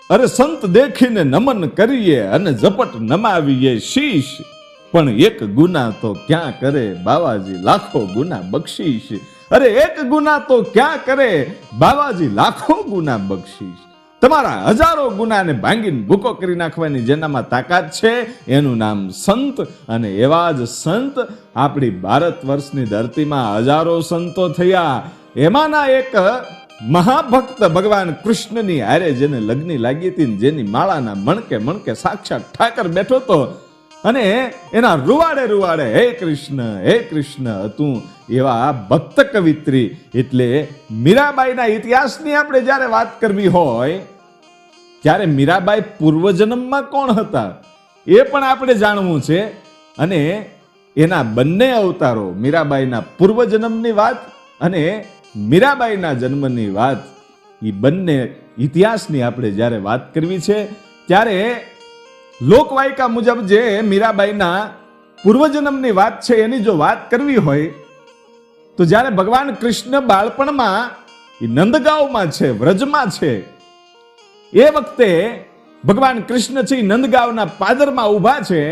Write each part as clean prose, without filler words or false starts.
અરે સંત દેખીને નમન કરીએ અને ઝપટ નમાવીએ શીશ, પણ એક ગુના તો ક્યાં કરે બાવાજી લાખો ગુના બક્ષીશ. અરે એક ગુના તો ક્યાં કરે બાવાજી લાખો ગુના બક્ષીશ. તમારા હજારો ગુનાને ભાંગીને ભૂકો કરી નાખવાની જેનામાં તાકાત છે એનું નામ સંત. અને એવા જ સંત આપણી ભારત વર્ષની ધરતીમાં હજારો સંતો થયા. એમાંના એક મહાભક્ત ભગવાન કૃષ્ણની હારે જેને લગ્ન લાગી હતી, જેની માળાના મણકે મણકે સાક્ષાત ઠાકર બેઠો હતો અને એના રૂવાડે રૂવાડે હે કૃષ્ણ હતું એવા ભક્ત કવિત્રી એટલે મીરાબાઈના ઇતિહાસની આપણે જ્યારે વાત કરવી હોય ત્યારે મીરાબાઈ પૂર્વજન્મમાં કોણ હતા એ પણ આપણે જાણવું છે. અને એના બંને અવતારો, મીરાબાઈના પૂર્વજન્મની વાત અને મીરાબાઈના જન્મની વાત, એ બંને ઇતિહાસની આપણે જ્યારે વાત કરવી છે ત્યારે લોકવાયકા મુજબ જે મીરાબાઈના પૂર્વજન્મની વાત છે એની જો વાત કરવી હોય તો જ્યારે ભગવાન કૃષ્ણ બાળપણમાં એ નંદગાંવમાં છે, વ્રજમાં છે, એ વખતે ભગવાન કૃષ્ણ છે એ નંદગાંવના પાદરમાં ઊભા છે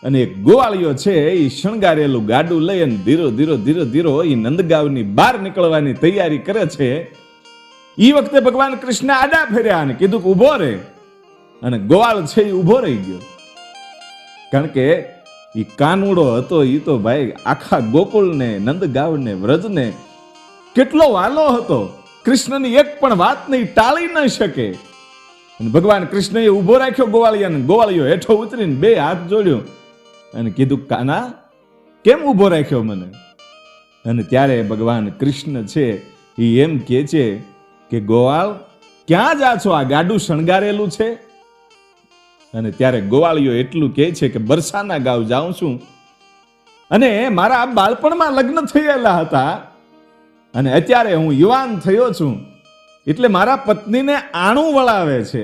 અને એક ગોવાળિયો છે એ શણગારેલું ગાડું લઈ અને ધીરો ધીરો એ નંદગાંવની બહાર નીકળવાની તૈયારી કરે છે. એ વખતે ભગવાન કૃષ્ણ આડા ફેર્યા અને કીધું કે ઊભો રહે, અને ગોવાળ છે એ ઊભો રહી ગયો. કારણ કે એ કાનુડો હતો, એ તો ભાઈ આખા ગોકુળને, નંદગાંવને, વ્રજને કેટલો વાલો હતો, કૃષ્ણની એક પણ વાત નહીં ટાળી ન શકે. અને ભગવાન કૃષ્ણએ ઊભો રાખ્યો ગોવાળિયાને. ગોવાળિયો હેઠો ઉતરીને બે હાથ જોડ્યો અને કીધું કાના કેમ ઊભો રાખ્યો મને? અને ત્યારે ભગવાન કૃષ્ણ છે એ એમ કહે છે કે ગોવાળ ક્યાં જા છો? આ ગાડું શણગારેલું છે. અને ત્યારે ગોવાળિયો એટલું કહે છે કે બરસાના ગાંવ જાઉં છું અને મારા બાળપણમાં લગ્ન થયેલા હતા અને અત્યારે હું યુવાન થયો છું, એટલે મારા પત્નીને આણું વળાવે છે,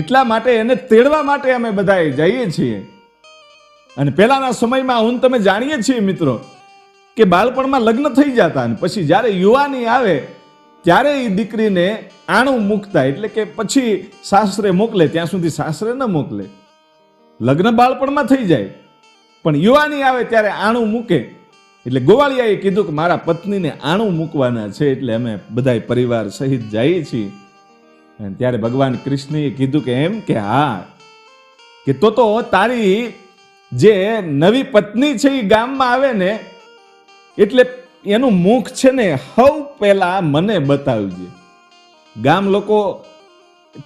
એટલા માટે એને તેડવા માટે અમે બધા જઈએ છીએ. અને પહેલાના સમયમાં હું તમે જાણીએ છીએ મિત્રો કે બાળપણમાં લગ્ન થઈ જતા અને પછી જ્યારે યુવાની આવે ત્યારે એ દીકરીને આણું મૂકતા, એટલે કે પછી સાસરે મોકલે, ત્યાં સુધી સાસરે ન મોકલે. લગ્ન બાળપણમાં થઈ જાય પણ યુવાની આવે ત્યારે આણું મૂકે. એટલે ગોવાળિયાએ કીધું કે મારા પત્નીને આણું મૂકવાના છે, એટલે અમે બધા પરિવાર સહિત જઈએ છીએ. અને ત્યારે ભગવાન કૃષ્ણએ કીધું કે એમ કે હા, કે તો તારી જે નવી પત્ની છે એ ગામમાં આવે ને એટલે એનું મુખ છે ને હવ પહેલા મને બતાવજે. ગામ લોકો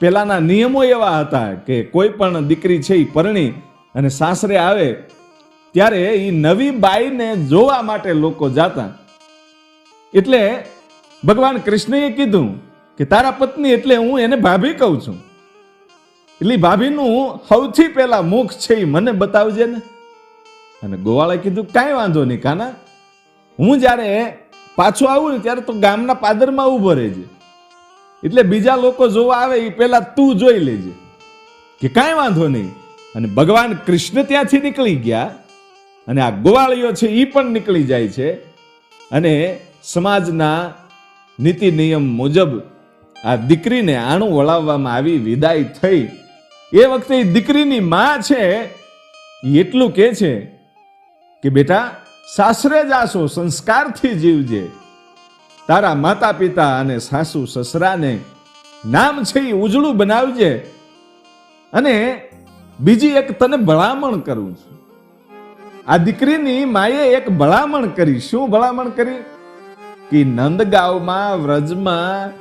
પહેલાના નિયમો એવા હતા કે કોઈ પણ દીકરી છે એ પરણી અને સાસરે આવે ત્યારે એ નવી બાઈને જોવા માટે લોકો જાતા. એટલે ભગવાન કૃષ્ણએ કીધું કે તારા પત્ની એટલે હું એને ભાભી કહું છું, એટલે ભાભીનું સૌથી પહેલા મુખ છે એ મને બતાવજે ને. અને ગોવાળે કીધું કાંઈ વાંધો નહીં કાના, હું જ્યારે પાછો આવું ને ત્યારે તો ગામના પાદરમાં ઊભો રહેજે, એટલે બીજા લોકો જોવા આવે એ પહેલા તું જોઈ લેજે, કે કાંઈ વાંધો નહીં. અને ભગવાન કૃષ્ણ ત્યાંથી નીકળી ગયા અને આ ગોવાળિયો છે એ પણ નીકળી જાય છે. અને સમાજના નીતિ નિયમ મુજબ આ દીકરીને આણું વળાવવામાં આવી, વિદાય થઈ. એ વખતે દીકરીની માં છે એટલું કહે છે કે બેટા સાસરે જાશો સંસ્કારથી જીવજે, તારા માતા પિતા અને સાસુ સસરાને નામ છે એ ઉજળું બનાવજે. અને બીજી એક તને ભલામણ કરું છું. આ દીકરીની માએ એક ભલામણ કરી. શું ભલામણ કરી? કે નંદગાંવમાં વ્રજમાં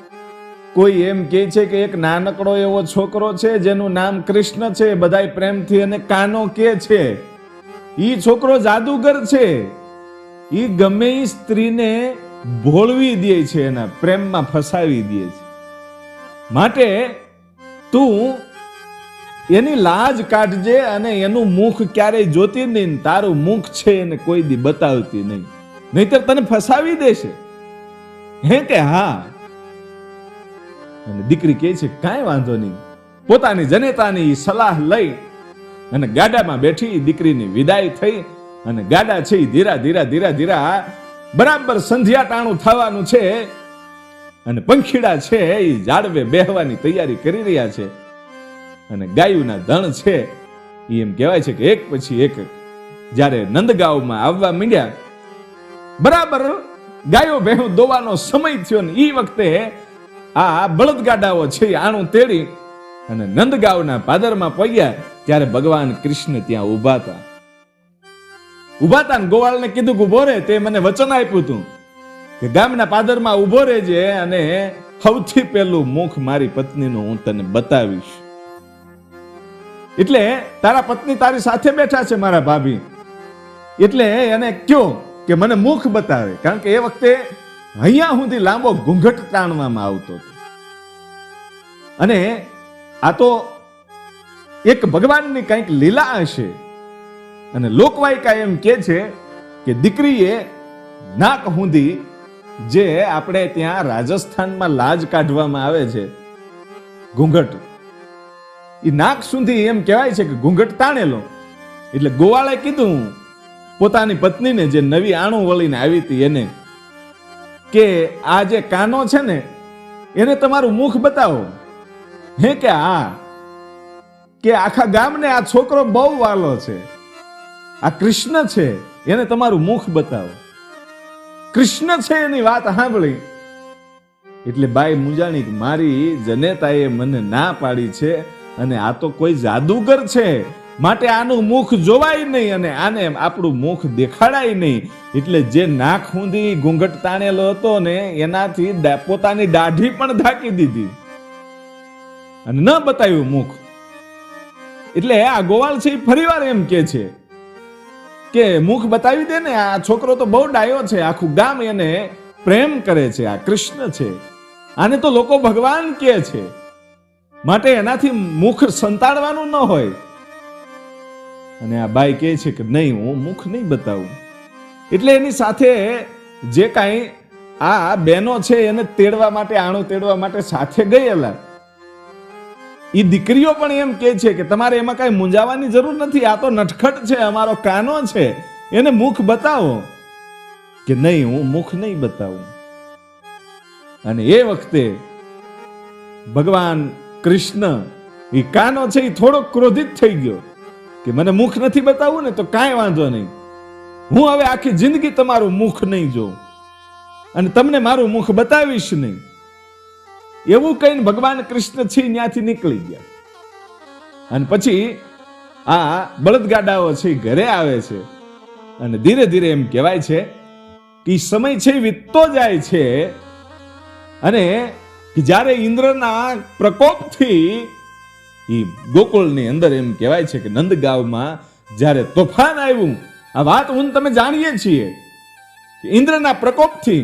કોઈ એમ કહે છે કે એક નાનકડો એવો છોકરો છે જેનું નામ કૃષ્ણ છે, બધાય પ્રેમથી એને કાનો કહે છે. ઈ છોકરો જાદુગર છે, ઈ ગમે ઈ સ્ત્રીને ભોળવી દે છે, એના પ્રેમમાં ફસાવી દે છે. માટે તું એની લાજ કાઢજે અને એનું મુખ ક્યારેય જોતી નહીં, તારું મુખ છે એને કોઈ દી બતાવતી નહીં, નહીતર તને ફસાવી દેશે. હે કે હા? અને દીકરી કહે છે કાંઈ વાંધો નહીં. પોતાની જનેતાની સલાહ લઈ અને ગાડામાં બેઠી દીકરીની વિદાય થઈ. અને ગાડા છે ધીરા ધીરા બરાબર સંધ્યા ટાણું થવાનું છે અને પંખીડા છે એ ઝાડવે બેહવાની તૈયારી કરી રહ્યા છે, અને ગાયુના ધણ છે એ એમ કહેવાય છે કે એક પછી એક જ્યારે નંદગાંવમાં આવવા માંડ્યા, બરાબર ગાયો ભેહું દોવાનો સમય થયો ને એ વખતે આ બળદગાડાઓ છે આણું તેડી અને નંદગાંવના પાદરમાં પહોંચ્યા ત્યારે ભગવાન કૃષ્ણ ત્યાં ઊભા હતા ને ગોવાળને કીધું કે ઊભો રહે. તે મને વચન આપ્યું હતું કે ગામના પાદરમાં ઊભો રહેજે અને સૌથી પહેલું મુખ મારી પત્નીનું હું તને બતાવીશ. એટલે તારા પત્ની તારી સાથે બેઠા છે મારા ભાભી, એટલે એને કયો કે મને મુખ બતાવે, કારણ કે એ વખતે અહીંયા સુધી લાંબો ઘૂંઘટ તાણવામાં આવતો હતો. અને આ તો એક ભગવાનની કંઈક લીલા હશે. અને લોકવાયકા એમ કે છે કે દીકરીએ નાક સુધી, જે આપણે ત્યાં રાજસ્થાનમાં લાજ કાઢવામાં આવે છે ઘૂંઘટ, એ નાક સુધી એમ કહેવાય છે કે ઘૂંઘટ તાણેલો. એટલે ગોવાળે કીધું પોતાની પત્નીને, જે નવી આણું વળીને આવી હતી એને, કે આ જે કાનો છે ને એને તમારું મુખ બતાવો. હે કે હા, કે આખા ગામને આ છોકરો બહુ વાલો છે, આ કૃષ્ણ છે, એને તમારું મુખ બતાવો. કૃષ્ણ છે એની વાત સાંભળી એટલે બાઈ મૂંઝાણી કે મારી જનેતાએ મને ના પાડી છે અને આ તો કોઈ જાદુગર છે, માટે આનું મુખ જોવાય નહીં અને આને આપણું મુખ દેખાડાય નહીં. એટલે જે નાક સુધી ઘૂંઘટ તાણેલો હતો ને એનાથી પોતાની દાઢી પણ ઢાંકી દીધી અને ન બતાવ્યું મુખ. એટલે આ ગોવાળ છે ફરીવાર એમ કે છે કે મુખ બતાવી દે ને, આ છોકરો તો બહુ ડાયો છે, આખું ગામ એને પ્રેમ કરે છે, આ કૃષ્ણ છે, આને તો લોકો ભગવાન કહે છે, માટે એનાથી મુખ સંતાડવાનું ન હોય. અને આ બાઈ કહે છે કે નહીં, હું મુખ નહીં બતાવું. એટલે એની સાથે જે કાંઈ આ બહેનો છે એને તેડવા માટે, આણું તેડવા માટે સાથે ગયેલા એ દીકરીઓ પણ એમ કહે છે કે તમારે એમાં કાંઈ મૂંઝાવાની જરૂર નથી, આ તો નટખટ છે, અમારો કાનો છે, એને મુખ બતાવો. કે નહીં, હું મુખ નહીં બતાવું. અને એ વખતે ભગવાન કૃષ્ણ, એ કાનો છે એ થોડો ક્રોધિત થઈ ગયો કે મને મુખ નથી બતાવવું ને તો કાંઈ વાંધો નહીં, હું હવે આખી જિંદગી તમારું મુખ નહીં જોઉં અને તમને મારું મુખ બતાવીશ નહીં. એવું કહીને ભગવાન કૃષ્ણ છે ત્યાંથી નીકળી ગયા. અને પછી આ બળદગાડાઓ છે ઘરે આવે છે અને ધીરે ધીરે એમ કહેવાય છે કે સમય છે વીતતો જાય છે અને જ્યારે ઇન્દ્રના પ્રકોપથી એ ગોકુળની અંદર એમ કહેવાય છે કે નંદગાંવમાં જ્યારે તોફાન આવ્યું, આ વાત હું તમે જાણીએ છીએ, ઇન્દ્રના પ્રકોપથી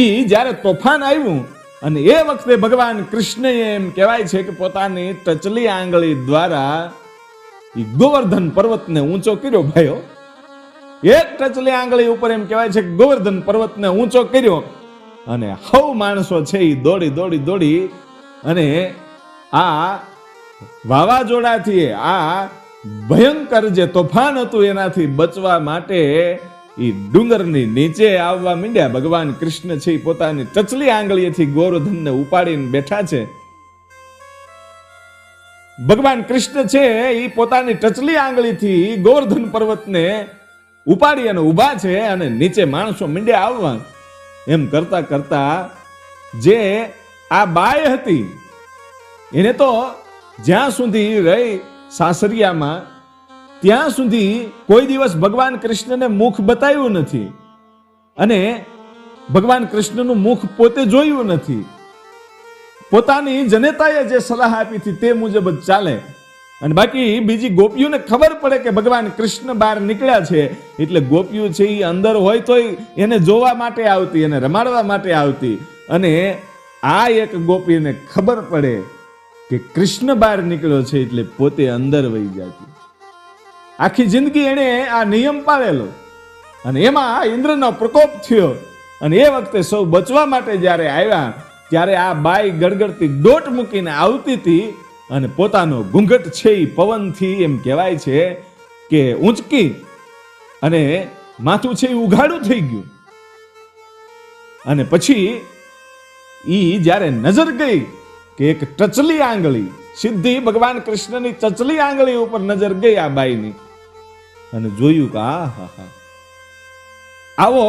એ જ્યારે તોફાન આવ્યું અને એ વખતે ભગવાન કૃષ્ણએ એમ કહેવાય છે કે પોતાની ટચલી આંગળી દ્વારા એ ગોવર્ધન પર્વતને ઊંચો કર્યો. ભાઈઓ, એક ટચલી આંગળી ઉપર એમ કહેવાય છે કે ગોવર્ધન પર્વતને ઊંચો કર્યો અને હવ માણસો છે એ દોડી દોડી દોડી અને આ વાવાઝોડાથી, આ ભયંકર જે તોફાન હતું એનાથી બચવા માટે એ ડુંગરની નીચે આવવા માંડ્યા. ભગવાન કૃષ્ણ છે પોતાની ટચલી આંગળીએથી ગોવર્ધનને ઉપાડીને બેઠા છે. ભગવાન કૃષ્ણ છે એ પોતાની ટચલી આંગળીથી ગોવર્ધન પર્વતને ઉપાડી અને ઊભા છે અને નીચે માણસો માંડ્યા આવવા. એમ કરતા કરતા જે આ બાઈ હતી એને તો જ્યાં સુધી રહી સાસરિયામાં ત્યાં સુધી કોઈ દિવસ ભગવાન કૃષ્ણને મુખ બતાવ્યું નથી અને ભગવાન કૃષ્ણનું મુખ પોતે જોયું નથી. પોતાની જનેતાએ જે સલાહ આપી હતી તે મુજબ જ ચાલે. અને બાકી બીજી ગોપીઓને ખબર પડે કે ભગવાન કૃષ્ણ બહાર નીકળ્યા છે એટલે ગોપીઓ છે એ અંદર હોય તો એને જોવા માટે આવતી, એને રમાડવા માટે આવતી. અને આ એક ગોપીને ખબર પડે કે કૃષ્ણ બહાર નીકળ્યો છે એટલે પોતે અંદર વહી જતી. આખી જિંદગી એને આ નિયમ પાળેલો અને એમાં ઇન્દ્રનો પ્રકોપ થયો અને એ વખતે સૌ બચવા માટે જ્યારે આવ્યા ત્યારે આ બાઈ ગડગડતી દોટ મૂકીને આવતી હતી અને પોતાનો ઘૂંઘટ છે એ પવનથી એમ કહેવાય છે કે ઊંચકી અને માથું છે એ ઉઘાડું થઈ ગયું. અને પછી ઈ જ્યારે નજર ગઈ કે એક ટચલી આંગળી, સીધી ભગવાન કૃષ્ણની ટચલી આંગળી ઉપર નજર ગઈ આ બાઈની, અને જોયું કે આ હા હા, આવો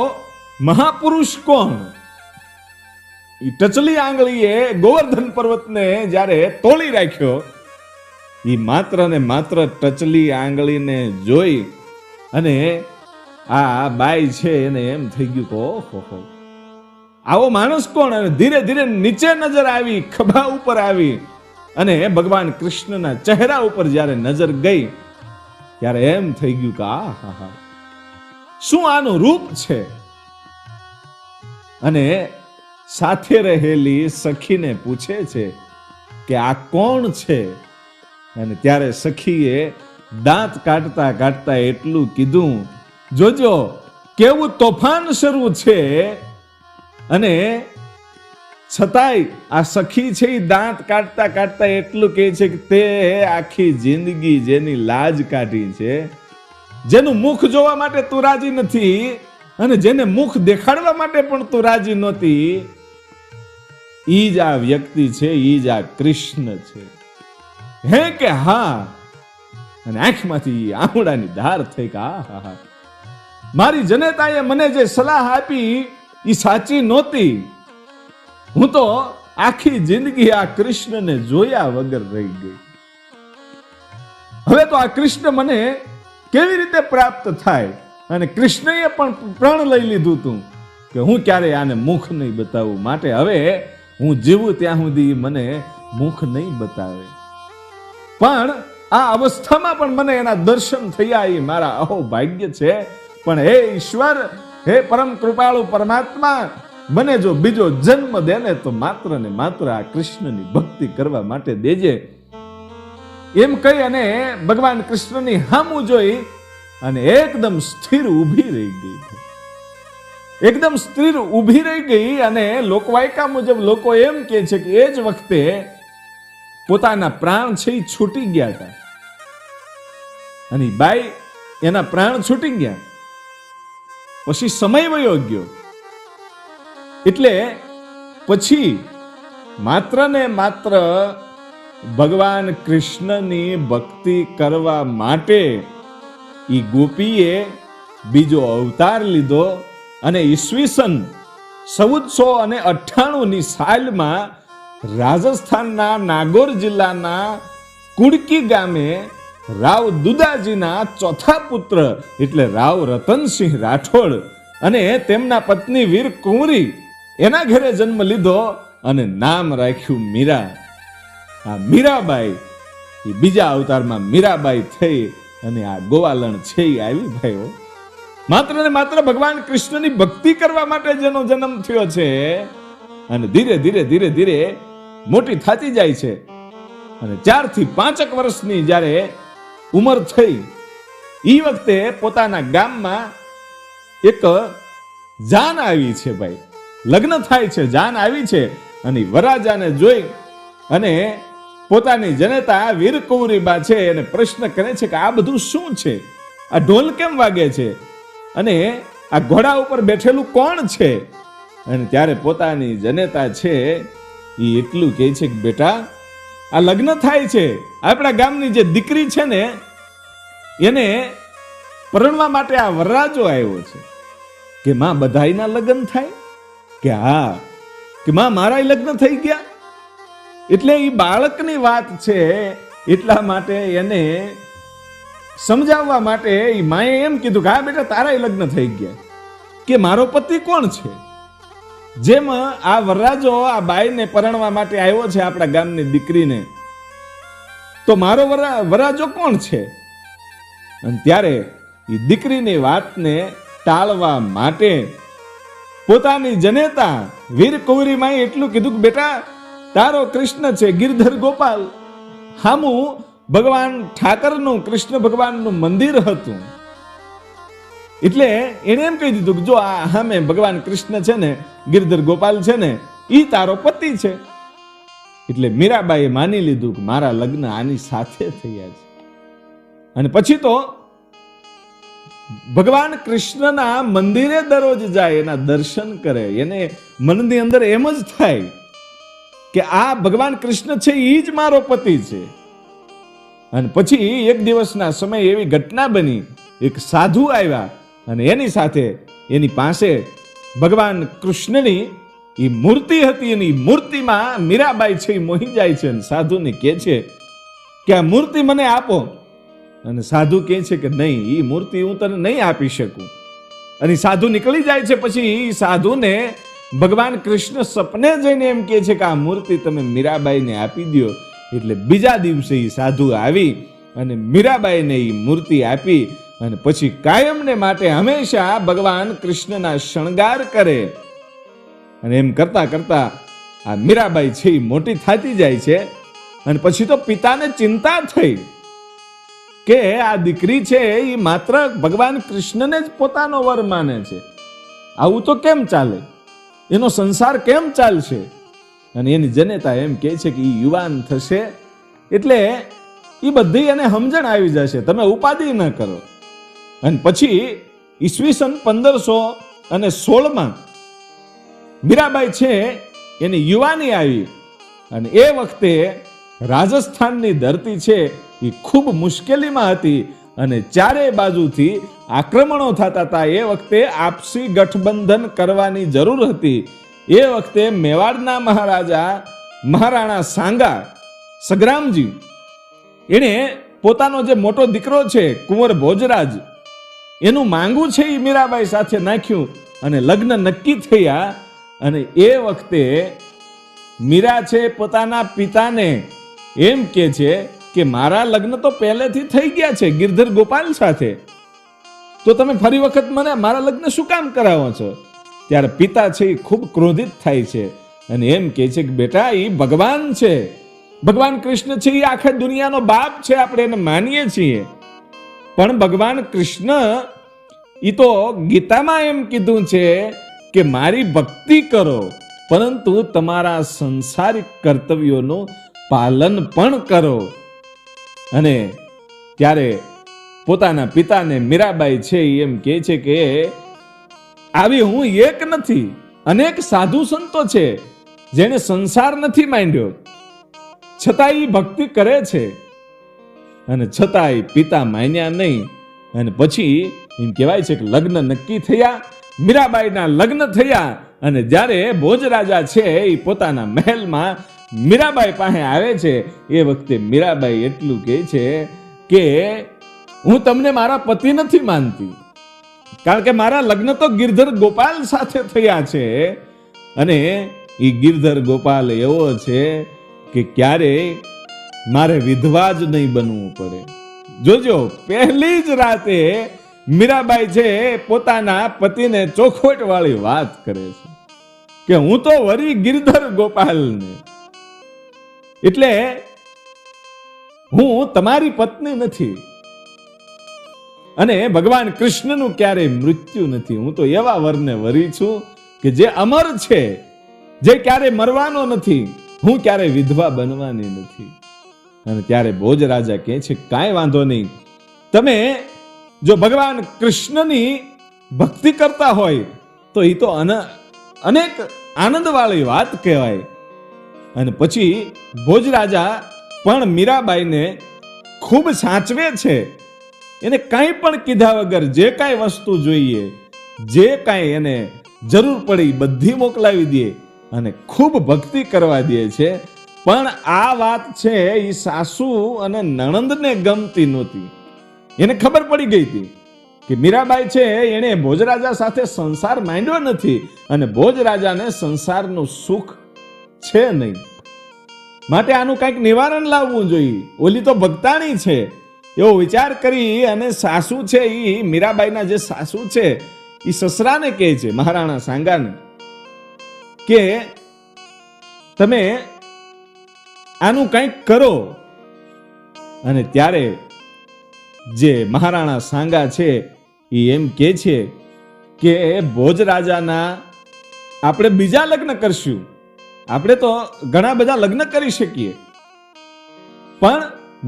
મહાપુરુષ કોણ? ઈ ટચલી આંગળીએ ગોવર્ધન પર્વતને જ્યારે તોડી રાખ્યો, ઈ માત્ર ને માત્ર ટચલી આંગળીને જોઈ અને આ બાઈ છે એને એમ થઈ ગયું કે ઓહો, આવો માણસ કોણ? અને ધીરે ધીરે નીચે નજર આવી, ખભા ઉપર આવી, અને ભગવાન કૃષ્ણના ચહેરા ઉપર જ્યારે નજર ગઈ ત્યારે એમ થઈ ગયું કે આ હા હા, શું આનું રૂપ છે? અને સાથે રહેલી સખીને પૂછે છે કે આ કોણ છે? અને ત્યારે સખીએ દાંત કાઢતા કાઢતા એટલું કીધું, જોજો કેવું તોફાન શરૂ છે. અને છતાંય આ સખી છે એ દાંત કાઢતા કાઢતા એટલું કહે છે કે તે આખી જિંદગી જેની લાજ કાઢી છે, જેનું મુખ જોવા માટે તું રાજી નથી, અને જેને મુખ દેખાડવા માટે પણ તું રાજી નહોતી, ઈ જ આ વ્યક્તિ છે, ઈ જ આ કૃષ્ણ છે. હે કે હા? અને આંખમાંથી આંગળાની ધાર થઈ કે આ હા હા, મારી જનેતાએ મને જે સલાહ આપી એ સાચી નહોતી. હું તો આખી જિંદગી આ કૃષ્ણને જોયા વગર રહી ગઈ. હવે તો આ કૃષ્ણ મને કેવી રીતે પ્રાપ્ત થાય? અને કૃષ્ણએ પણ પ્રણ લઈ લીધું તું કે હું ક્યારે આને મુખ નહીં બતાવું, માટે હવે હું જીવું ત્યાં સુધી મને મુખ નહીં બતાવે. પણ આ અવસ્થામાં પણ મને એના દર્શન થયા, એ મારા અહો ભાગ્ય છે. પણ હે ઈશ્વર, હે પરમ કૃપાળુ પરમાત્મા, મને જો બીજો જન્મ દે ને તો માત્ર ને માત્ર આ કૃષ્ણની ભક્તિ કરવા માટે દેજે. એમ કહી અને ભગવાન કૃષ્ણની હામું જોઈ અને એકદમ સ્થિર ઊભી રહી ગઈ. એકદમ સ્થિર ઊભી રહી ગઈ. અને લોકવાયકા મુજબ લોકો એમ કહે છે કે એ જ વખતે પોતાના પ્રાણ છે એ છૂટી ગયા હતા, અને બાઈ એના પ્રાણ છૂટી ગયા. પછી સમય વયો ગયો, એટલે પછી માત્ર ને માત્ર ભગવાન કૃષ્ણની ભક્તિ કરવા માટે ઈ ગોપીએ બીજો અવતાર લીધો. અને ઈસવીસન 1498 સાલમાં રાજસ્થાનના નાગોર જિલ્લાના કુડકી ગામે રાવ દુદાજીના ચોથા પુત્ર એટલે રાવ રતનસિંહ રાઠોડ અને તેમના પત્ની વીર કુંવરી એના ઘરે જન્મ લીધો અને નામ રાખ્યું મીરા. આ મીરાબાઈ એ બીજા અવતારમાં મીરાબાઈ થઈ અને આ ગોવાલણ છે એ આવી ભાઈઓ. માત્ર ને માત્ર ભગવાન કૃષ્ણની ભક્તિ કરવા માટે જેનો જન્મ થયો છે, અને ધીરે ધીરે ધીરે ધીરે મોટી થતી જાય છે. અને 4 થી 5 વર્ષની જ્યારે ઉંમર થઈ, એ વખતે પોતાના ગામમાં એક જાન આવી છે ભાઈ, લગ્ન થાય છે, જાન આવી છે. અને વરરાજાને જોઈ અને પોતાની જનેતા વીર કુંવરીબા છે એને પ્રશ્ન કરે છે કે આ બધું શું છે? આ ઢોલ કેમ વાગે છે? અને આ ઘોડા ઉપર બેઠેલું કોણ છે? અને ત્યારે પોતાની જનેતા છે એ એટલું કહે છે કે બેટા, આ લગ્ન થાય છે, આપણા ગામની જે દીકરી છે ને એને પરણવા માટે આ વરરાજો આવ્યો છે. કે માં બધાયના લગ્ન થાય? કે હા. કે માં મારાય લગ્ન થઈ ગયા? એટલે એ બાળકની વાત છે, એટલા માટે એને સમજાવવા માટે એ માએ એમ કીધું કે હા બેટા, તારાય લગ્ન થઈ ગયા. કે મારો પતિ કોણ છે? જેમ આ વરરાજો આ બાઈને પરણવા માટે આવ્યો છે આપણા ગામની દીકરીને, તો મારો વરરાજો કોણ છે? અને ત્યારે એ દીકરીની વાતને ટાળવા માટે પોતાની જનેતા વીર કુંવરીમાએ એટલું કીધું કે બેટા, તારો કૃષ્ણ છે ગિરધર ગોપાલ. હામું ભગવાન ઠાકરનું, કૃષ્ણ ભગવાનનું મંદિર હતું. એટલે એને એમ કહી દીધું કે જો આ સામે ભગવાન કૃષ્ણ છે ને, ગિરધર ગોપાલ છે ને, ઈ તારો પતિ છે. એટલે મીરાબાઈએ માની લીધું કે મારા લગ્ન આની સાથે થયા છે. અને પછી તો ભગવાન કૃષ્ણના મંદિરે દરરોજ જાય, એના દર્શન કરે. એને મનની અંદર એમ જ થાય કે આ ભગવાન કૃષ્ણ છે એ જ મારો પતિ છે. અને પછી એક દિવસના સમય એવી ઘટના બની, એક સાધુ આવ્યા અને એની સાથે એની પાસે ભગવાન કૃષ્ણની એ મૂર્તિ હતી. એની મૂર્તિમાં મીરાબાઈ છે એ મોહી જાય છે અને સાધુને કહે છે કે આ મૂર્તિ મને આપો. અને સાધુ કહે છે કે નહીં, એ મૂર્તિ હું તને નહીં આપી શકું. અને સાધુ નીકળી જાય છે. પછી સાધુને ભગવાન કૃષ્ણ સપને જઈને એમ કહે છે કે આ મૂર્તિ તમે મીરાબાઈને આપી દો. એટલે બીજા દિવસે એ સાધુ આવી અને મીરાબાઈને એ મૂર્તિ આપી અને પછી કાયમને માટે હંમેશા ભગવાન કૃષ્ણના શણગાર કરે. અને એમ કરતા કરતા આ મીરાબાઈ છે એ મોટી થતી જાય છે. અને પછી તો પિતાને ચિંતા થઈ કે આ દીકરી છે એ માત્ર ભગવાન કૃષ્ણને જ પોતાનો વર માને છે. આવું તો કેમ ચાલે? એનો સંસાર કેમ ચાલશે? અને એની જનેતા એમ કહે છે કે એ યુવાન થશે એટલે એ બધી એને સમજણ આવી જશે, તમે ઉપાધિ ન કરો. અને પછી ઈસવીસન 1516 મીરાબાઈ છે એની યુવાની આવી. અને એ વખતે રાજસ્થાનની ધરતી છે એ ખૂબ મુશ્કેલીમાં હતી અને ચારે બાજુથી આક્રમણો થતા હતા. એ વખતે આપસી ગઠબંધન કરવાની જરૂર હતી. એ વખતે મેવાડના મહારાણા સાંગા સગ્રામજી એને પોતાનો જે મોટો દીકરો છે કુંવર ભોજરાજ એનું માંગું છે એ મીરાબાઈ સાથે નાખ્યું અને લગ્ન નક્કી થયા. અને એ વખતે મીરા છે પોતાના પિતાને એમ કે છે કે મારા લગ્ન તો પહેલેથી થઈ ગયા છે ગિરધર ગોપાલ સાથે, તો તમે ફરી વખત મને મારા લગ્ન શું કામ કરાવો છો? ત્યારે પિતા છે એ ખૂબ ક્રોધિત થાય છે અને એમ કહે છે કે બેટા એ ભગવાન છે, ભગવાન કૃષ્ણ છે એ આખા દુનિયાનો બાપ છે, આપણે એને માનીએ છીએ. પણ ભગવાન કૃષ્ણ એ તો ગીતામાં એમ કીધું છે કે મારી ભક્તિ કરો પરંતુ તમારા સંસારિક કર્તવ્યોનું પાલન પણ કરો. અને ત્યારે પોતાના પિતાને મીરાબાઈ છે એમ કહે છે કે આવી હું એક નથી, અનેક સાધુ સંતો છે જેને સંસાર નથી માંડ્યો છતાં એ ભક્તિ કરે છે. અને છતાંય પિતા માન્યા નહીં. અને પછી એમ કહેવાય છે કે લગ્ન નક્કી થયા, મીરાબાઈના લગ્ન થયા. અને જ્યારે ભોજરાજા છે એ પોતાના મહેલમાં મીરાબાઈ પાસે આવે છે એ વખતે મીરાબાઈ એટલું કહે છે કે હું તમને મારા પતિ નથી માનતી, કારણ કે મારા લગ્ન તો ગિરધર ગોપાલ સાથે થયા છે. અને એ ગિરધર ગોપાલ એવો છે કે ક્યારે મારે વિધવા જ નહીં બનવું પડે. જોજો, પહેલી જ રાતે મીરાબાઈ છે પોતાના પતિને ચોખવટ વાળી વાત કરે છે કે હું તો વરી ગિરધર ગોપાલને, એટલે હું તમારી પત્ની નથી. અને ભગવાન કૃષ્ણનું ક્યારેય મૃત્યુ નથી. હું તો એવા વરને વરી છું કે જે અમર છે, જે ક્યારે મરવાનો નથી. હું ક્યારે વિધવા બનવાની નથી. અને ત્યારે ભોજરાજા કહે છે કાંઈ વાંધો નહીં, તમે જો ભગવાન કૃષ્ણની ભક્તિ કરતા હોય તો એ તો અનેક આનંદ વાળી વાત કહેવાય. અને પછી ભોજરાજા પણ મીરાબાઈને ખૂબ સાચવે છે. એને કાંઈ પણ કીધા વગર જે કાંઈ વસ્તુ જોઈએ, જે કાંઈ એને જરૂર પડી બધી મોકલાવી દે અને ખૂબ ભક્તિ કરવા દે છે. પણ આ વાત છે એ સાસુ અને નણંદને ગમતી નહોતી. એને ખબર પડી ગઈ હતી કે મીરાબાઈ છે એને ભોજરાજા સાથે સંસાર માંડ્યો નથી અને ભોજરાજાને સંસારનું સુખ છે નહીં, માટે આનું કંઈક નિવારણ લાવવું જોઈએ. ઓલી તો ભક્તાણી છે એવો વિચાર કરી અને સાસુ છે એ મીરાબાઈના જે સાસુ છે એ સસરાને કહે છે, મહારાણા સાંગાને, કે તમે આનું કંઈક કરો. અને ત્યારે જે મહારાણા સાંગા છે એ એમ કહે છે કે ભોજરાજાના આપણે બીજા લગ્ન કરશું, આપણે તો ઘણા બધા લગ્ન કરી શકીએ, પણ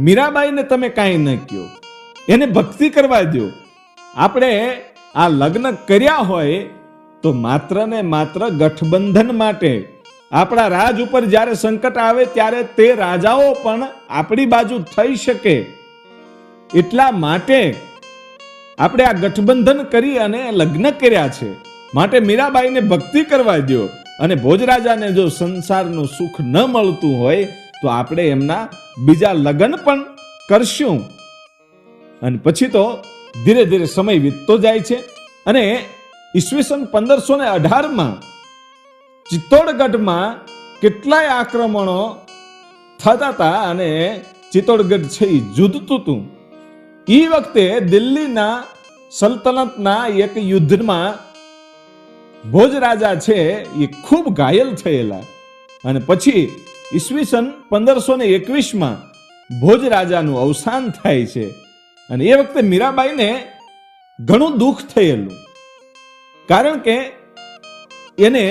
મીરાબાઈને તમે કાંઈ ન કહો, એને ભક્તિ કરવા દો. આપણે આ લગ્ન કર્યા હોય તો માત્ર ને માત્ર ગઠબંધન માટે, આપણા રાજ ઉપર જ્યારે સંકટ આવે ત્યારે તે રાજાઓ પણ આપણી બાજુ થઈ શકે, એટલા માટે આપણે આ ગઠબંધન કરી અને લગ્ન કર્યા છે. માટે મીરાબાઈને ભક્તિ કરવા દો. અને ભોજરાજાને જો સંસારનું સુખ ન મળતું હોય તો આપણે એમના બીજા લગ્ન પણ કરશું. અને પછી તો ધીરે ધીરે સમય વીતતો જાય છે અને ઈસવીસન 1518માં ચિત્તોડગઢમાં કેટલાય આક્રમણો થતા હતા અને ચિત્તોડગઢ છે એ જુદતું હતું. એ વખતે દિલ્હીના સલ્તનતના એક યુદ્ધમાં ભોજરાજા છે એ ખૂબ ઘાયલ થયેલા અને પછી ઈસવીસન 1521માં ભોજરાજાનું અવસાન થાય છે. અને એ વખતે મીરાબાઈને ઘણું દુઃખ થયેલું, કારણ કે એને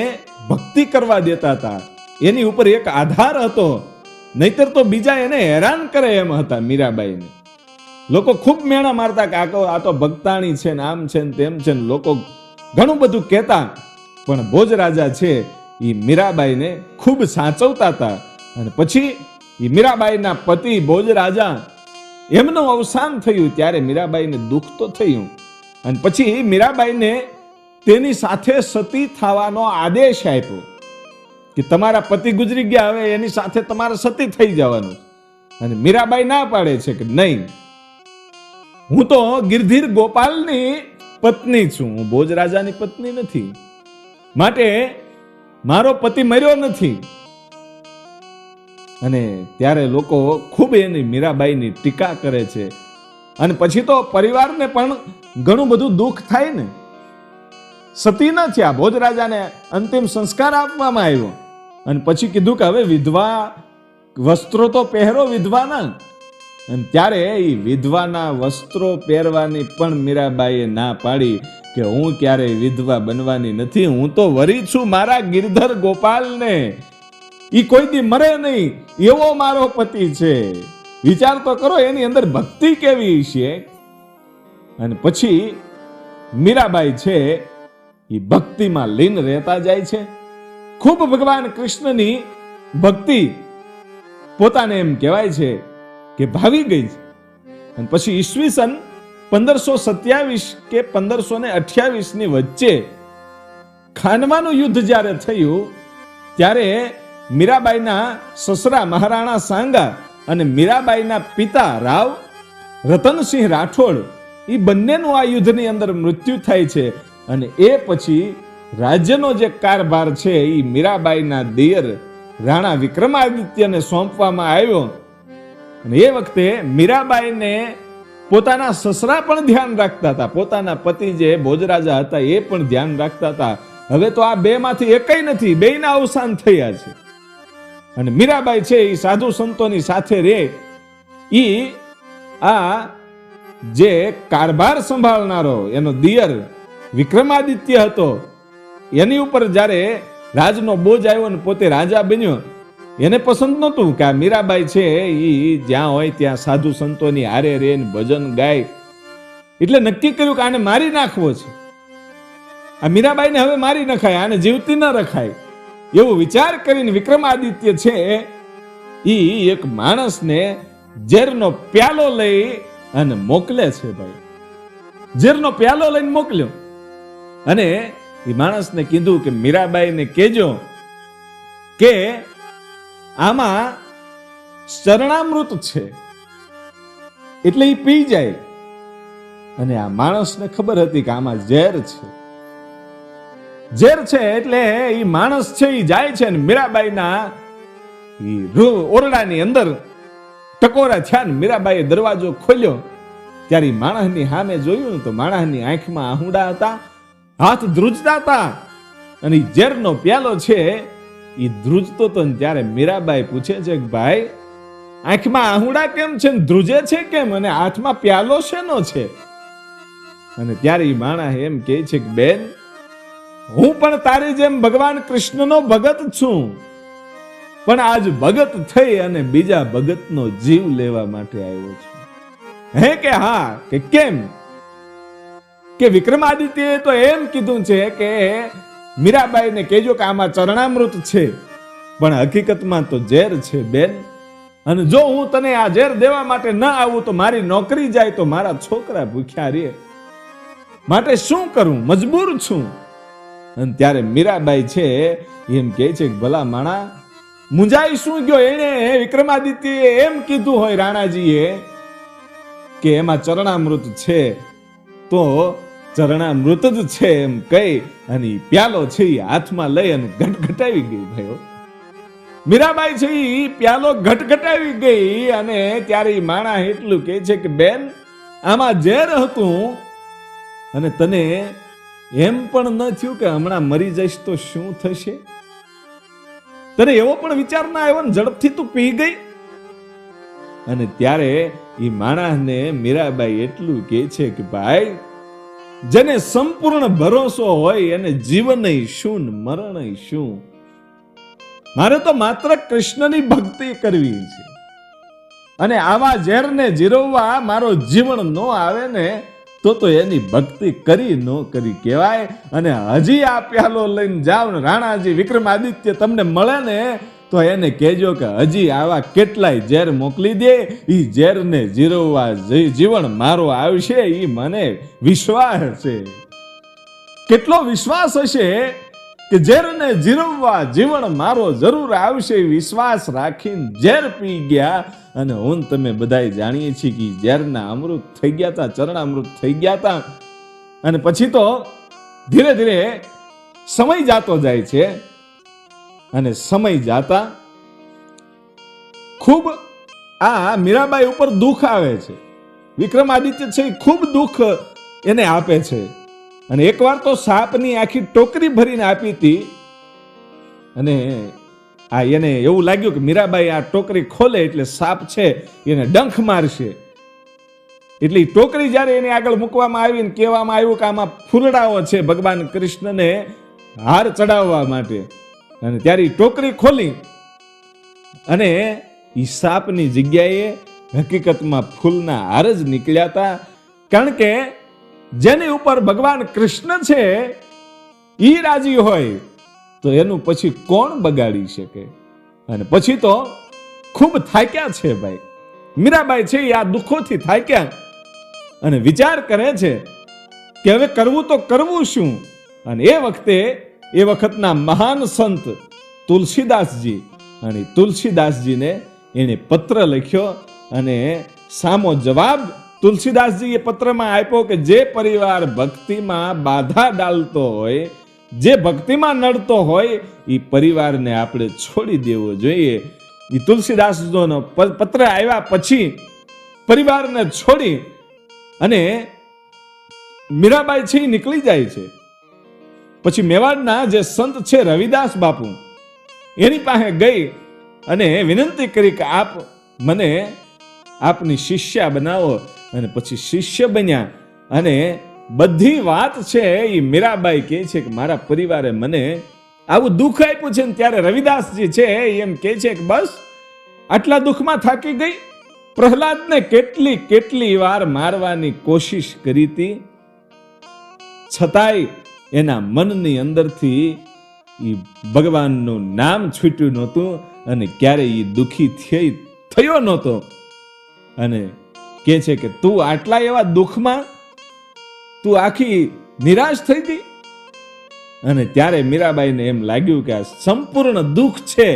ભક્તિ કરવા દેતા હતા, એની ઉપર એક આધાર હતો, નહીતર તો બીજા એને હેરાન કરે એમ હતા મીરાબાઈને. લોકો ખૂબ મેણા મારતા કે આ તો ભક્તાણી છે ને આમ છે ને તેમ છે ને, લોકો ઘણું બધું કહેતા. પણ ભોજરાજા છે એ મીરાબાઈને ખૂબ સાચવતા હતા. અને પછી એ મીરાબાઈના પતિ ભોજરાજા એમનું અવસાન થયું ત્યારે મીરાબાઈને દુઃખ તો થયું. અને પછી મીરાબાઈને તેની સાથે સતી થવાનો આદેશ આપ્યો કે તમારા પતિ ગુજરી ગયા, હવે એની સાથે તમારે સતી થઈ જવાનું. અને મીરાબાઈ ના પાડે છે કે નહીં, હું તો ગિરધીર ગોપાલની પત્ની છું, હું ભોજરાજાની પત્ની નથી, માટે મારો પતિ મર્યો નથી. અને ત્યારે લોકો ખૂબ એની મીરાબાઈની ટીકા કરે છે. અને પછી તો પરિવારને પણ ઘણું બધું દુઃખ થાય ને. સતી ન થયા, ભોજરાજાને અંતિમ સંસ્કાર આપવામાં આવ્યો અને પછી કીધું કે હવે વિધવા વસ્ત્રો તો પહેરો વિધવાના. અને ત્યારે એ વિધવાના વસ્ત્રો પહેરવાની પણ મીરાબાઈએ ના પાડી કે હું ક્યારેય વિધવા બનવાની નથી, હું તો વરી છું મારા ગિરધર ગોપાલને, ઈ કોઈ દી મરે નહીં એવો મારો પતિ છે. વિચાર તો કરો એની અંદર ભક્તિ કેવી છે. અને પછી મીરાબાઈ છે એ ભક્તિમાં લીન રહેતા જાય છે. ખૂબ ભગવાન કૃષ્ણની ભક્તિ પોતાને એમ કહેવાય છે કે ભાવી ગઈ છે. અને પછી ઈસવીસન 1527 કે 1528 ની વચ્ચે ખાનવાનું યુદ્ધ જ્યારે થયું ત્યારે મીરાબાઈના સસરા મહારાણા સાંગા અને મીરાબાઈના પિતા રાવ રતનસિંહ રાઠોડ એ બંનેનું આ યુદ્ધની અંદર મૃત્યુ થાય છે. અને એ પછી રાજ્યનો જે કારભાર છે એ મીરાબાઈના દિયર રાણા વિક્રમાદિત્યને સોંપવામાં આવ્યો. અને એ વખતે મીરાબાઈને પોતાના સસરા પણ ધ્યાન રાખતા હતા, પોતાના પતિ જે ભોજરાજા હતા એ પણ ધ્યાન રાખતા હતા. હવે તો આ બે માંથી એકય નથી, બેયના અવસાન થયા છે. અને મીરાબાઈ છે એ સાધુ સંતોની સાથે રે. ઈ આ જે કારભાર સંભાળનારો એનો દિયર વિક્રમાદિત્ય હતો, એની ઉપર જ્યારે રાજનો બોજ આવ્યો ને પોતે રાજા બન્યો, એને પસંદ નહોતું કે આ મીરાબાઈ છે એ જ્યાં હોય ત્યાં સાધુ સંતોની હારે રે ને ભજન ગાય. એટલે નક્કી કર્યું કે આને મારી નાખવો છે, આ મીરાબાઈને હવે મારી નખાય, આને જીવતી ન રખાય. એવો વિચાર કરીને વિક્રમાદિત્ય છે ઈ એક માણસને ઝેરનો પ્યાલો લઈ અને મોકલે છે. ભાઈ ઝેરનો પ્યાલો લઈને મોકલ્યો અને એ માણસને કીધું કે મીરાબાઈને કહેજો કે આમાં ચરણામૃત છે એટલે એ પી જાય. અને આ માણસને ખબર હતી કે આમાં ઝેર છે, ઝેર છે એટલે એ માણસ છે એ જાય છે ને મીરાબાઈના ઓરડાની અંદર ટકોરા થયા ને મીરાબાઈએ દરવાજો ખોલ્યો ત્યારે માણસની સામે જોયું તો માણસની આંખમાં આહુડા હતા, હાથ ધ્રુજતા હતા અને ઝેરનો પ્યાલો છે એ ધ્રુજતો હતો. ત્યારે મીરાબાઈ પૂછે છે કે ભાઈ આંખમાં આહુડા કેમ છે ને ધ્રુજે છે કેમ, અને હાથમાં પ્યાલો શેનો છે? અને ત્યારે એ માણસ એમ કહે છે કે બેન, હું પણ તારી જેમ ભગવાન કૃષ્ણનો ભગત છું, પણ આજ ભગત થઈ અને બીજા ભગતનો જીવ લેવા માટે આવ્યો છું. હે કે હા, કે કેમ? કે વિક્રમાદિત્યએ તો એમ કીધું છે કે મીરાબાઈને કહેજો કે આમાં ચરણામૃત છે પણ હકીકતમાં તો ઝેર છે બેન. અને જો હું તને આ ઝેર દેવા માટે ન આવું તો મારી નોકરી જાય, તો મારા છોકરા ભૂખ્યા રહે. માટે શું કરું, મજબૂર છું. અને ત્યારે મીરાબાઈ છે એમ કહે છે કે ભલા માણા, મુંજાઈ શું ગયો? એને વિક્રમાદિત્યએ એમ કીધું હોય રાણાજીએ કે એમાં ચરણામૃત છે, તો ચરણામૃત જ છે એમ કહી અને પ્યાલો છે એ હાથમાં લઈ અને ઘટઘટાવી ગઈ. ભાઈઓ, મીરાબાઈ છે એ પ્યાલો ઘટઘટાવી ગઈ. અને ત્યારે માણા એટલું કહે છે કે બેન, આમાં ઝેર હતું અને તને એમ પણ ન થયું કે હમણાં મરી જઈશ તો શું થશે? તને એવો પણ વિચાર ના આવ્યો ને ઝડપથી તું પી ગઈ? અને ત્યારે એ માણસને મીરાબાઈ એટલું કહે છે કે ભાઈ, જેને સંપૂર્ણ ભરોસો હોય એને જીવન શું મરણ શું, મારે તો માત્ર કૃષ્ણની ભક્તિ કરવી છે. અને આવા ઝેરને જીરવવા મારો જીવન ન આવે ને તો એની ભક્તિ કરી ન કરી કહેવાય. અને હજી આ પ્યાલો લઈને જાવ ને રાણાજી વિક્રમાદિત્ય તમને મળે ને તો એને કહેજો કે હજી આવા કેટલાય ઝેર મોકલી દે, એ ઝેરને જીરવવા જીવન મારો આવશે, એ મને વિશ્વાસ છે. કેટલો વિશ્વાસ હશે કે ઝેરને જીરવવા જીવન મારો જરૂર આવશે. વિશ્વાસ રાખીને ઝેર પી ગયા. અને હું તમે બધાય જાણીએ છીએ કે ઝેરના અમૃત થઈ ગયા હતા, ચરણામૃત થઈ ગયા હતા. અને પછી તો ધીરે ધીરે સમય જાતો જાય છે. અને સમય જાતા ખૂબ આ મીરાબાઈ ઉપર દુઃખ આવે છે. વિક્રમાદિત્ય છે ખૂબ દુઃખ એને આપે છે. અને એકવાર તો સાપની આખી ટોકરી ભરીને આપી હતી. અને આ એને એવું લાગ્યું કે મીરાબાઈ આ ટોકરી ખોલે એટલે સાપ છે એને ડંખ મારશે. એટલે ટોકરી જ્યારે એની આગળ મૂકવામાં આવી ને કહેવામાં આવ્યું કે આમાં ફૂલડાઓ છે ભગવાન કૃષ્ણને હાર ચડાવવા માટે. અને ત્યારે ટોકરી ખોલી અને એ સાપની જગ્યાએ હકીકતમાં ફૂલના હાર જ નીકળ્યા હતા. કારણ કે જેની ઉપર ભગવાન કૃષ્ણ છે ઈ રાજી હોય તો એનું પછી કોણ બગાડી શકે? અને પછી તો ખૂબ થાક્યા છે ભાઈ. મીરાબાઈ છે આ દુઃખોથી થાક્યા અને વિચાર કરે છે કે હવે કરવું તો કરવું શું. અને એ વખતના મહાન સંત તુલસીદાસજી, અને તુલસીદાસજીને એને પત્ર લખ્યો. અને સામો જવાબ તુલસીદાસજીએ પત્રમાં આપ્યો કે જે પરિવાર ભક્તિમાં બાધા ડાલતો હોય, જે ભક્તિમાં નડતો હોય, એ પરિવારને આપણે છોડી દેવો જોઈએ. એ તુલસીદાસજીનો પત્ર આવ્યા પછી પરિવારને છોડી અને મીરાબાઈ છે એ નીકળી જાય છે. પછી મેવાડના જે સંત છે રવિદાસ બાપુ, એની પાસે ગઈ અને વિનંતી કરી કે આપ મને આપની શિષ્યા બનાવો. અને પછી શિષ્ય બન્યા. અને બધી વાત છે એ મીરાબાઈ કહે છે કે મારા પરિવારે મને આવું દુઃખ આપ્યું છે. ત્યારે રવિદાસજી છે એમ કહે છે કે બસ આટલા દુઃખમાં થાકી ગઈ. પ્રહલાદને કેટલી વાર મારવાની કોશિશ કરી હતી, છતાંય એના મનની અંદરથી એ ભગવાનનું નામ છૂટ્યું નહોતું અને ક્યારેય એ દુઃખી થયો નહોતો. અને કહે છે કે તું આટલા એવા દુઃખમાં તું આખી નિરાશ થઈ ગઈ. અને ત્યારે મીરાબાઈને એમ લાગ્યું કે આ સંપૂર્ણ દુઃખ છે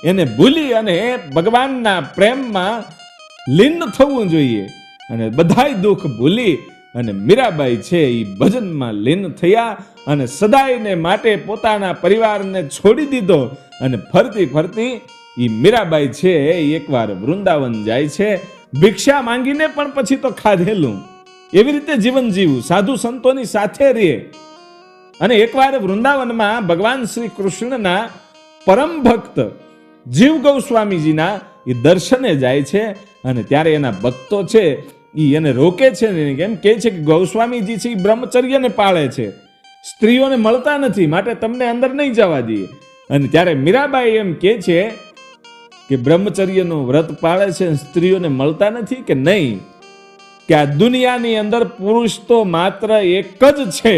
એને ભૂલી અને ભગવાનના પ્રેમમાં લીન થવું જોઈએ. અને બધાય દુઃખ ભૂલી અને મીરાબાઈ છે એ ભજનમાં લીન થયા અને સદાયને માટે પોતાના પરિવારને છોડી દીધો. અને ફરતી એ મીરાબાઈ છે એકવાર વૃંદાવન જાય છે. ભિક્ષા માંગીને પણ પછી તો ખાધેલું, એવી રીતે જીવન જીવું, સાધુ સંતોની સાથે રહે. અને એકવાર વૃંદાવનમાં ભગવાન શ્રી કૃષ્ણના પરમ ભક્ત જીવ ગોસ્વામીજીના એ દર્શને જાય છે. અને ત્યારે એના ભક્તો છે એ એને રોકે છે ને એમ કહે છે કે ગોસ્વામીજી છે એ બ્રહ્મચર્યને પાળે છે, સ્ત્રીઓને મળતા નથી, માટે તમને અંદર નહીં જવા દઈએ. અને ત્યારે મીરાબાઈ એમ કહે છે કે બ્રહ્મચર્યનું વ્રત પાળે છે, સ્ત્રીઓને મળતા નથી કે નહીં, કે આ દુનિયાની અંદર પુરુષ તો માત્ર એક જ છે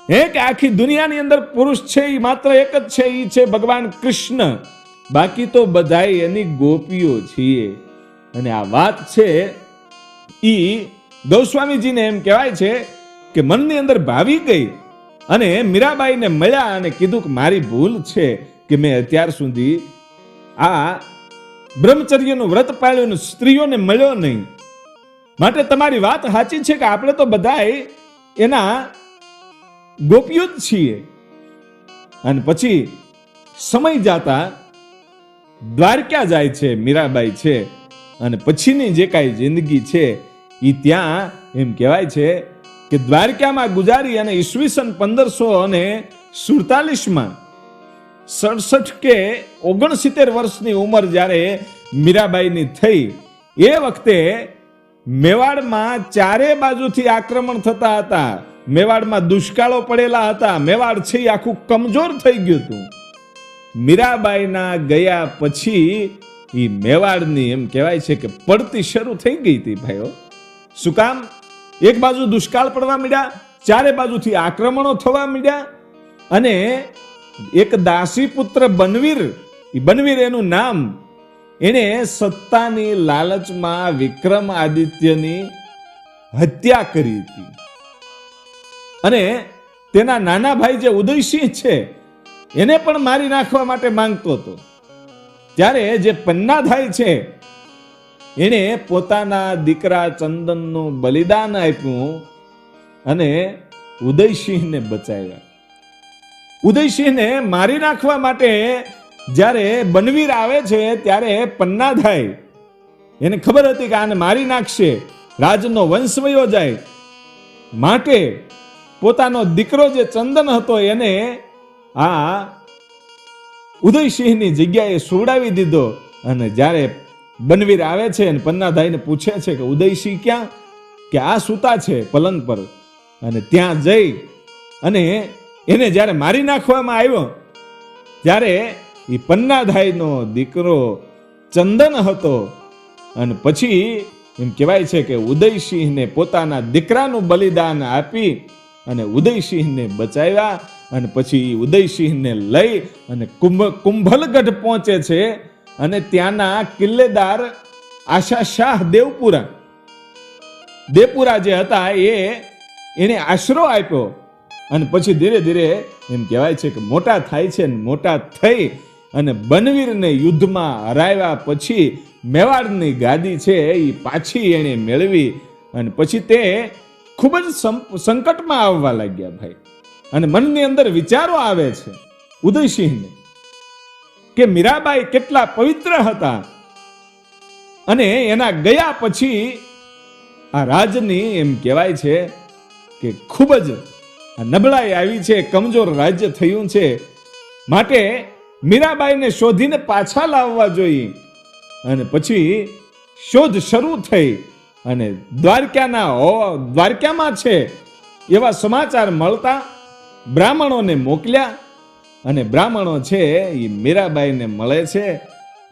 હે કે આખી દુનિયાની અંદર પુરુષ છે એ માત્ર એક જ છે, એ છે ભગવાન કૃષ્ણ, બાકી તો બધાય એની ગોપીઓ છીએ. અને આ વાત છે ઈ ગોસ્વામીજીને એમ કહેવાય છે કે મનની અંદર ભાવી ગઈ અને મીરાબાઈને મળ્યા અને કીધું કે મારી ભૂલ છે કે મેં અત્યાર સુધી આ બ્રહ્મચર્યનું વ્રત પાળ્યું, સ્ત્રીઓને મળ્યો નહીં. માટે તમારી વાત સાચી છે કે આપણે તો બધાય એના ગોપીઓ જ છીએ. અને પછી સમય જાતા દ્વારકા જાય છે મીરાબાઈ છે, અને પછીની જે કાંઈ જિંદગી છે એ ત્યાં એમ કહેવાય છે કે દ્વારકામાં ગુજારી અને ઈસવીસન 1547 67 કે 69 વર્ષની ઉંમર જ્યારે મીરાબાઈની થઈ, એ વખતે મેવાડમાં ચારે બાજુથી આક્રમણ થતા હતા. મેવાડમાં દુષ્કાળો પડેલા હતા. મેવાડ છે એ આખું કમજોર થઈ ગયું હતું. મીરાબાઈના ગયા પછી એ મેવાડની એમ કહેવાય છે કે પડતી શરૂ થઈ ગઈ હતી ભાઈઓ. શું કામ? એક બાજુ દુષ્કાળ પડવા માંડ્યા, ચારે બાજુથી આક્રમણો થવા માંડ્યા, અને એક દાસી પુત્ર બનવીર, એ બનવીર એનું નામ, એને સત્તાની લાલચમાં વિક્રમ આદિત્યની હત્યા કરી હતી. અને તેના નાના ભાઈ જે ઉદયસિંહ છે એને પણ મારી નાખવા માટે માંગતો હતો. ત્યારે જે પન્નાધાઈ છે એને પોતાના દીકરા ચંદનનું બલિદાન આપ્યું અને ઉદયસિંહને બચાવ્યા. ઉદયસિંહને મારી નાખવા માટે જ્યારે બનવીર આવે છે ત્યારે પન્નાધાઈ, એને ખબર હતી કે આને મારી નાખશે, રાજનો વંશ વયો જાય, માટે પોતાનો દીકરો જે ચંદન હતો એને આ ઉદયસિંહની જગ્યાએ સુવડાવી દીધો. અને જ્યારે બનવીર આવે છે અને પન્નાધાઈને પૂછે છે કે ઉદયસિંહ ક્યાં? કે આ સૂતા છે પલંગ પર. અને ત્યાં જઈ અને એને જ્યારે મારી નાખવામાં આવ્યો, ત્યારે એ પન્નાધાઈનો દીકરો ચંદન હતો. અને પછી એમ કહેવાય છે કે ઉદયસિંહને પોતાના દીકરાનું બલિદાન આપી અને ઉદયસિંહને બચાવ્યા. અને પછી ઉદયસિંહને લઈ અને કુંભલગઢ પહોંચે છે. અને ત્યાંના કિલ્લેદાર આશા શાહ દેવપુરા જે હતા એને આશરો આપ્યો. અને પછી ધીરે ધીરે એમ કહેવાય છે કે મોટા થાય છે. મોટા થઈ અને બનવીરને યુદ્ધમાં હરાવ્યા પછી મેવાડની ગાદી છે એ પાછી એને મેળવી. અને પછી તે ખૂબ જ સંકટમાં આવવા લાગ્યા ભાઈ. અને મનની અંદર વિચારો આવે છે ઉદયસિંહને કે મીરાબાઈ કેટલા પવિત્ર હતા, અને એના ગયા પછી આ રાજની એમ કહેવાય છે કે ખૂબ જ નબળાઈ આવી છે, કમજોર રાજ્ય થયું છે. માટે મીરાબાઈને શોધીને પાછા લાવવા જોઈએ. અને પછી શોધ શરૂ થઈ અને દ્વારકામાં છે એવા સમાચાર મળતા બ્રાહ્મણોને મોકલ્યા. અને બ્રાહ્મણો છે એ મીરાબાઈને મળે છે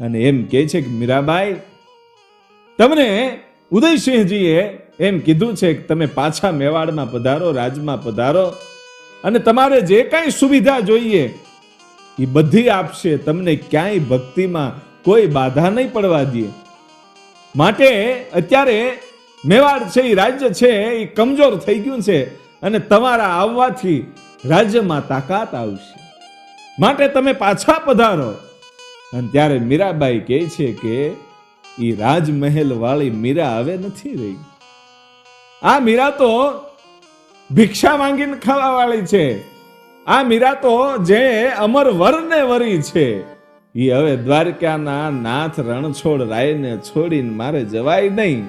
અને એમ કહે છે કે મીરાબાઈ, તમને ઉદયસિંહજીએ એમ કીધું છે કે તમે પાછા મેવાડમાં પધારો, રાજમાં પધારો, અને તમારે જે કાંઈ સુવિધા જોઈએ એ બધી આપશે. તમને ક્યાંય ભક્તિમાં કોઈ બાધા નહીં પડવા દે. માટે અત્યારે મેવાડ છે એ રાજ્ય છે એ કમજોર થઈ ગયું છે, અને તમારા આવવાથી રાજ્યમાં તાકાત આવશે. માટે તમે પાછા પધારો. અને ત્યારે મીરાબાઈ કહે છે કે એ રાજમહેલ વાળી મીરા હવે નથી રહી. આ મીરા તો ભિક્ષા માંગીને ખાવા વાળી છે. આ મીરા તો જે અમર વરને વરી છે, એ હવે દ્વારકાના નાથ રણછોડ રાયને છોડીને મારે જવાય નહીં.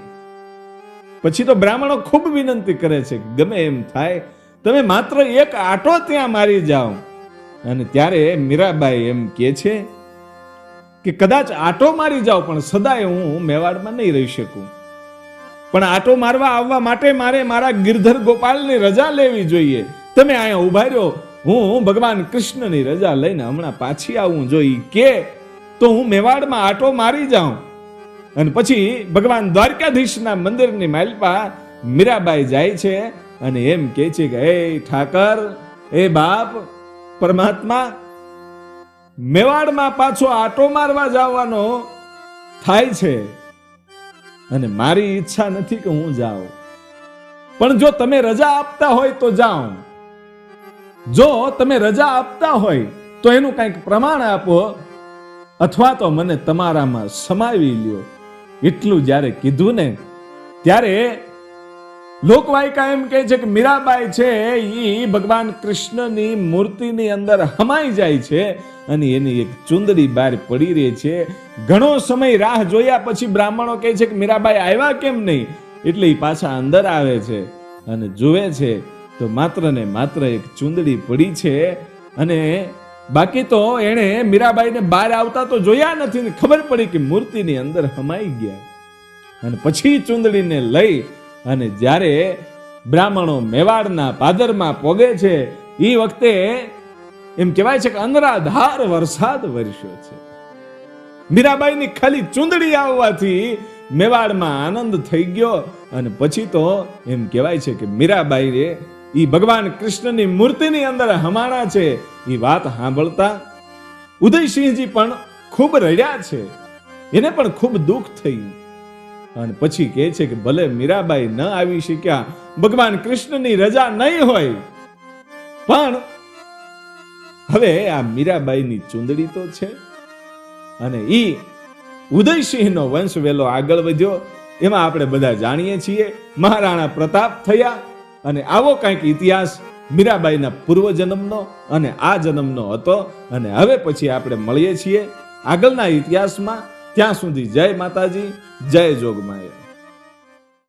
પછી તો બ્રાહ્મણો ખૂબ વિનંતી કરે છે કે ગમે એમ થાય તમે માત્ર એક આટો ત્યાં મારી જાઓ. અને ત્યારે મીરાબાઈ એમ કહે છે કે કદાચ આટો મારી જાઓ પણ સદાય હું મેવાડમાં નહીં રહી શકું. પણ આટો મારવા આવવા માટે મારે મારા ગિરધર ગોપાલની રજા લેવી જોઈએ. તમે અહીંયા ઉભા રહ્યો, હું ભગવાન કૃષ્ણની રજા લઈને હમણાં પાછી આવું જોઈએ કે તો હું મેવાડમાં આટો મારી જાઉં. અને પછી ભગવાન દ્વારકાધીશના મંદિરની માલપા મીરાબાઈ જાય છે અને એમ કહે છે કે હે ઠાકર, એ બાપ પરમાત્મા, મેવાડમાં પાછો આટો મારવા જવાનો થાય છે અને મારી ઈચ્છા નથી કે હું જાઉં, પણ જો તમે રજા આપતા હોય તો જાઉં. જો તમે રજા આપતા હોય તો એનું કંઈક પ્રમાણ આપો, અથવા તો મને તમારામાં સમાવી લ્યો. એટલું જ્યારે કીધું ને ત્યારે લોકવાયકા એમ કહે છે કે મીરાબાઈ છે એ ભગવાન કૃષ્ણની મૂર્તિની અંદર હમાઈ જાય છે અને એની એક ચુંદડી બહાર પડી રહી છે. ઘણો સમય રાહ જોયા પછી બ્રાહ્મણો કહે છે કે મીરાબાઈ આવ્યા કેમ નહીં, એટલે એ પાછા અંદર આવે છે અને જુએ છે તો માત્ર ને માત્ર એક ચુંદડી પડી છે. અને બાકી તો એણે મીરાબાઈને બહાર આવતા તો જોયા નથી ને ખબર પડી કે મૂર્તિની અંદર હમાઈ ગયા. અને પછી ચુંદડીને લઈ અને જ્યારે બ્રાહ્મણો મેવાડના પાદરમાં પોગે છે એ વખતે એમ કહેવાય છે કે અનરાધાર વરસાદ વરસ્યો છે. મીરાબાઈની ખાલી ચુંદડી આવવાથી મેવાડમાં આનંદ થઈ ગયો. અને પછી તો એમ કહેવાય છે કે મીરાબાઈએ એ ભગવાન કૃષ્ણની મૂર્તિની અંદર હમાણા છે એ વાત સાંભળતા ઉદયસિંહજી પણ ખૂબ રડ્યા છે, એને પણ ખૂબ દુઃખ થયું. અને પછી કહે છે કે ભલે મીરાબાઈ ન આવી શક્યા, ભગવાન કૃષ્ણની રજા નહીં હોય, પણ હવે આ મીરાબાઈની ચુંદડી તો છે. અને ઈ ઉદયસિંહનો વંશ વેલો આગળ વધ્યો, એમાં આપણે બધા જાણીએ છીએ. મહારાણા પ્રતાપ થયા અને આવો કંઈક ઇતિહાસ મીરાબાઈના પૂર્વજન્મનો અને આ જન્મનો હતો. અને હવે પછી આપણે મળીએ છીએ આગળના ઇતિહાસમાં. ત્યાં સુધી જય માતાજી, જય જોગમાયા.